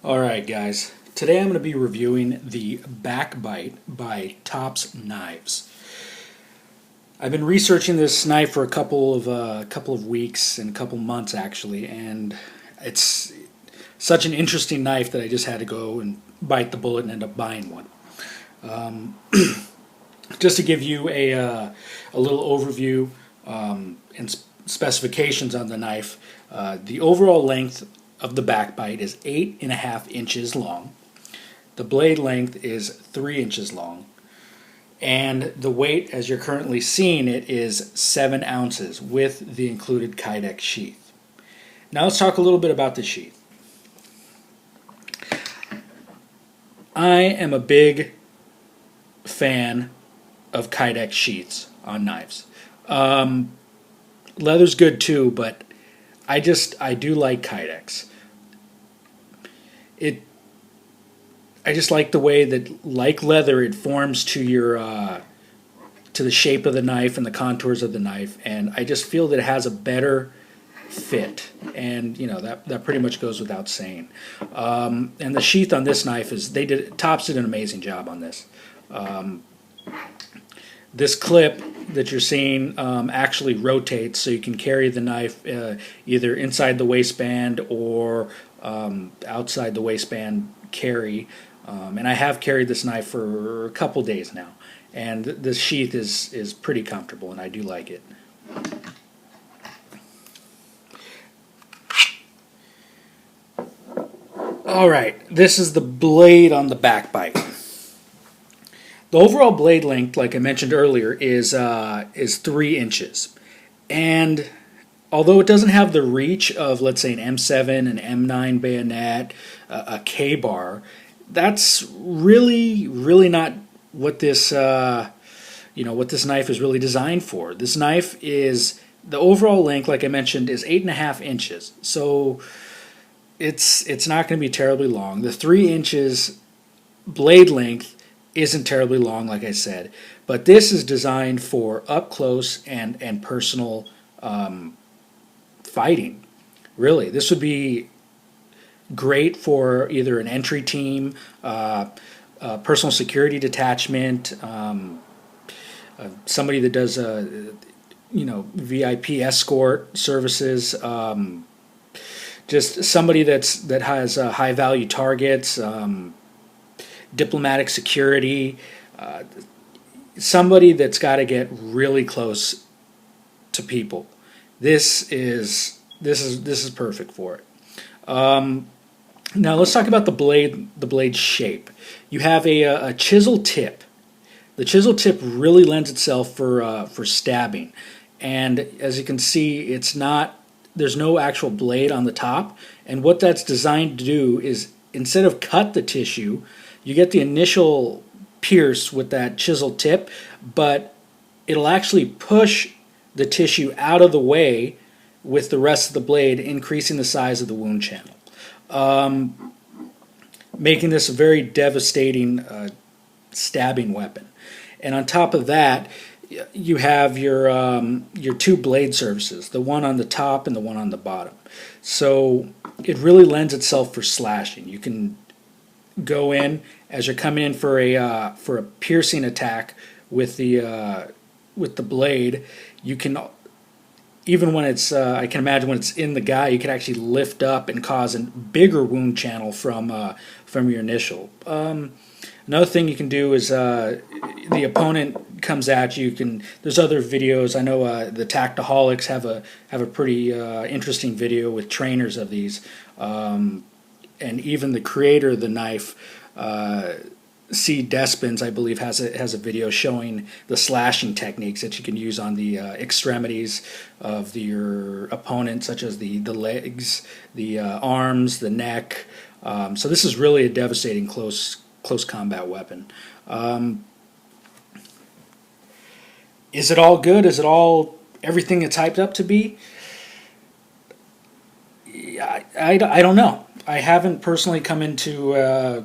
Alright guys, today I'm going to be reviewing the Backbite by Tops Knives. I've been researching this knife for a couple of weeks and a couple months actually, and it's such an interesting knife that I just had to go and bite the bullet and end up buying one. Just to give you a little overview and specifications on the knife, the overall length of the backbite is 8.5 inches long. The blade length is 3 inches long. And the weight, as you're currently seeing it, is 7 ounces with the included Kydex sheath. Now let's talk a little bit about the sheath. I am a big fan of Kydex sheaths on knives. Leather's good too, but I do like Kydex. I just like the way that, like leather, it forms to your to the shape of the knife and the contours of the knife, and I just feel that it has a better fit, and you know that pretty much goes without saying. And the sheath on this knife Tops did an amazing job on this. This clip that you're seeing actually rotates, so you can carry the knife either inside the waistband or outside the waistband carry. And I have carried this knife for a couple days now, and the sheath is pretty comfortable, and I do like it. Alright, this is the blade on the backbite. The overall blade length, like I mentioned earlier, is 3 inches. And although it doesn't have the reach of, let's say, an M7, an M9 bayonet, a K-bar, that's really not what this what this knife is really designed for. This knife is, the overall length, like I mentioned, is 8.5 inches. So it's not going to be terribly long. The 3 inches blade length isn't terribly long, like I said, but this is designed for up close and personal fighting. Really, this would be great for either an entry team, personal security detachment, somebody that does VIP escort services, just somebody that has high value targets, diplomatic security, somebody that's got to get really close to people. This is perfect for it. Now let's talk about the blade shape. You have a chisel tip. The chisel tip really lends itself for stabbing, and as you can see, there's no actual blade on the top. And what that's designed to do is, instead of cut the tissue, you get the initial pierce with that chisel tip, but it'll actually push the tissue out of the way with the rest of the blade, increasing the size of the wound channel, making this a very devastating stabbing weapon. And on top of that, you have your two blade surfaces, the one on the top and the one on the bottom. So it really lends itself for slashing. You can go in as you're coming in for a piercing attack with the blade. You can, even when it's I can imagine when it's in the guy, you can actually lift up and cause a bigger wound channel from your initial. Another thing you can do is the opponent comes at you. There's other videos. I know the Tactaholics have a pretty interesting video with trainers of these, and even the creator of the knife, C. Despins, I believe, has a video showing the slashing techniques that you can use on the extremities of your opponent, such as the legs, the arms, the neck. So this is really a devastating close combat weapon. Is it all good? Is it all everything it's hyped up to be? I don't know. I haven't personally come into a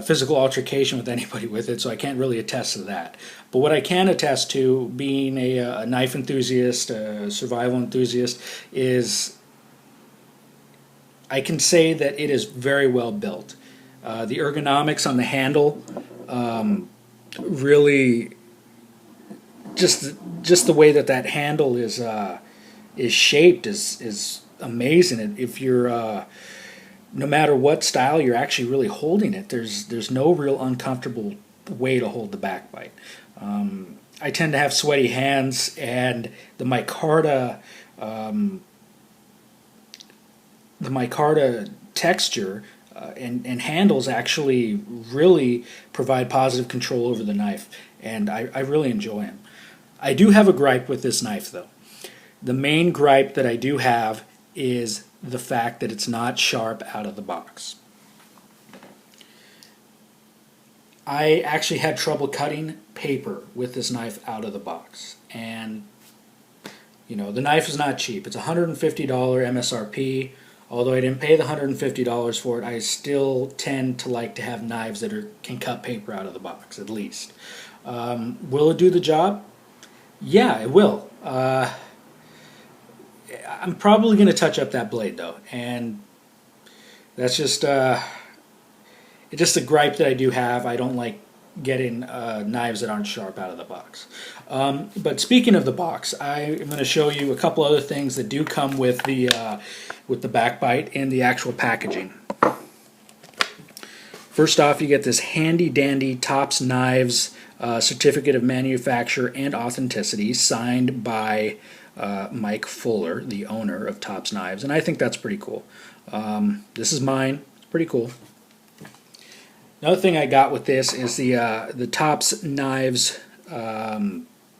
physical altercation with anybody with it, so I can't really attest to that. But what I can attest to, being a knife enthusiast, a survival enthusiast, is I can say that it is very well built. The ergonomics on the handle, really, just the way that handle is shaped is amazing. If you're no matter what style you're actually really holding it, there's no real uncomfortable way to hold the backbite. I tend to have sweaty hands, and the micarta texture and handles actually really provide positive control over the knife, and I really enjoy them. I do have a gripe with this knife, though. The main gripe that I do have is the fact that it's not sharp out of the box. I actually had trouble cutting paper with this knife out of the box, and you know, the knife is not cheap. It's $150 MSRP. Although I didn't pay the $150 for it, I still tend to like to have knives that can cut paper out of the box, at least. Will it do the job? Yeah, it will. I'm probably going to touch up that blade, though, and that's just it's just a gripe that I do have. I don't like getting knives that aren't sharp out of the box. But speaking of the box, I am going to show you a couple other things that do come with the backbite and the actual packaging. First off, you get this handy dandy Tops Knives certificate of manufacture and authenticity signed by Mike Fuller, the owner of Tops Knives, and I think that's pretty cool. This is mine. It's pretty cool. Another thing I got with this is the Tops Knives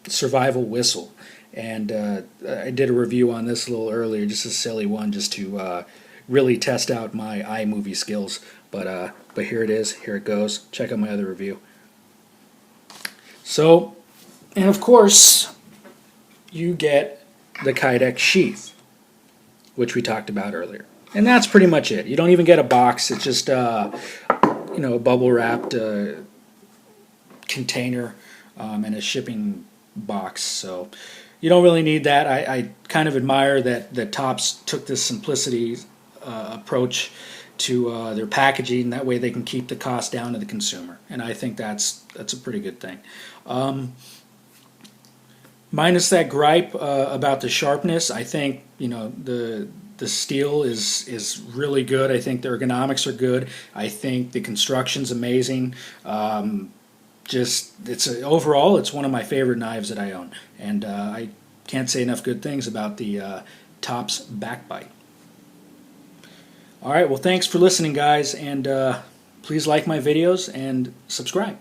survival whistle, and I did a review on this a little earlier, just a silly one, just to really test out my iMovie skills. But here it is. Here it goes. Check out my other review. So, and of course, you get the Kydex Sheath, which we talked about earlier, and that's pretty much it. You don't even get a box. It's just you know, a bubble wrapped container and a shipping box. So you don't really need that. I kind of admire that Tops took this simplicity approach to their packaging. That way they can keep the cost down to the consumer, and I think that's a pretty good thing. Minus that gripe about the sharpness, I think, you know, the steel is really good. I think the ergonomics are good. I think the construction's amazing. Overall, it's one of my favorite knives that I own, and I can't say enough good things about the Tops backbite. All right, well, thanks for listening, guys, and please like my videos and subscribe.